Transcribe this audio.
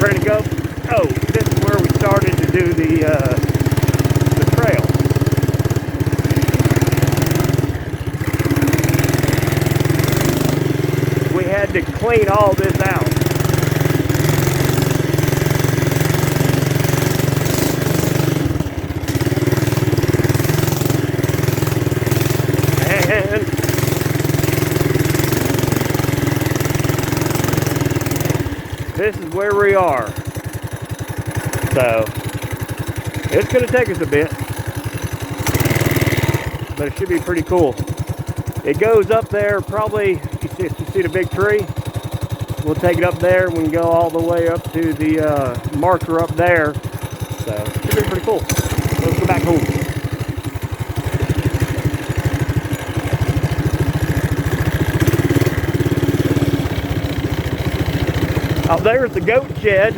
ready to go? Oh, this is where we started to do the trail. We had to clean all this out. And this is where we are. So it's going to take us a bit, but it should be pretty cool. It goes up there probably, you see the big tree? We'll take it up there. We can go all the way up to the marker up there. So it should be pretty cool. Let's go back home. Out there is the goat shed.